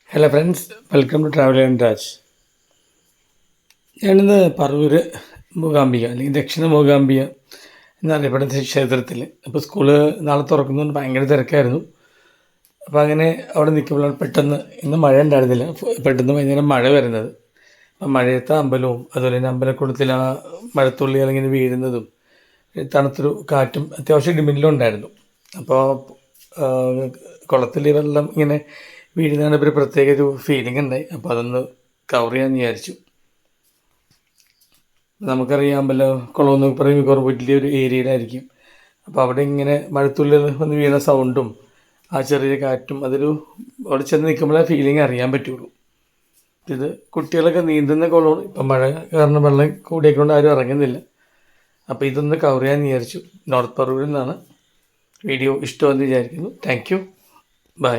Hello friends, welcome to travel and Raj. ഞാനിന്ന് പറവൂർ മൂകാംബിക അല്ലെങ്കിൽ ദക്ഷിണ മൂകാംബിക എന്നറിയപ്പെടുന്ന ക്ഷേത്രത്തിൽ. അപ്പോൾ സ്കൂള് നാളെ തുറക്കുന്നതുകൊണ്ട് ഭയങ്കര തിരക്കായിരുന്നു. അപ്പോൾ അങ്ങനെ അവിടെ നിൽക്കുമ്പോഴാണ് പെട്ടെന്ന് ഇന്ന് മഴ ഉണ്ടായിരുന്നില്ല, പെട്ടെന്ന് വൈകുന്നേരം മഴ വരുന്നത്. അപ്പം മഴയത്തെ അമ്പലവും അതുപോലെ തന്നെ അമ്പലക്കുളത്തിൽ ആ മഴത്തുള്ളി അല്ലെങ്കിൽ വീഴുന്നതും തണുത്തൊരു കാറ്റും അത്യാവശ്യം ഇടിമിന്നലും ഉണ്ടായിരുന്നു. അപ്പോൾ കുളത്തിൽ വെള്ളം ഇങ്ങനെ വീഴുന്നതാണ് ഒരു പ്രത്യേക ഒരു ഫീലിംഗ് ഉണ്ടായി. അപ്പോൾ അതൊന്ന് കവർ ചെയ്യാമെന്ന് വിചാരിച്ചു. നമുക്കറിയാമല്ലോ, കുളം എന്ന് പറയുമ്പോൾ കുറേ വലിയൊരു ഏരിയയിലായിരിക്കും. അപ്പോൾ അവിടെ ഇങ്ങനെ മഴത്തുള്ളിൽ വന്ന് വീണ സൗണ്ടും ആ ചെറിയ കാറ്റും അതൊരു അവിടെ ചെന്ന് നിൽക്കുമ്പോഴേ ഫീലിംഗ് അറിയാൻ പറ്റുള്ളൂ. ഇത് കുട്ടികളൊക്കെ നീന്തുന്ന കുളമാണ്. ഇപ്പം മഴ കാരണം വെള്ളം കൂടിയേക്കൊണ്ട് ആരും ഇറങ്ങുന്നില്ല. അപ്പോൾ ഇതൊന്ന് കവർ ചെയ്യാമെന്ന് വിചാരിച്ചു. നോർത്ത് പറവൂരിൽ നിന്നാണ്. വീഡിയോ ഇഷ്ടമെന്ന് വിചാരിക്കുന്നു. Thank you. ബൈ.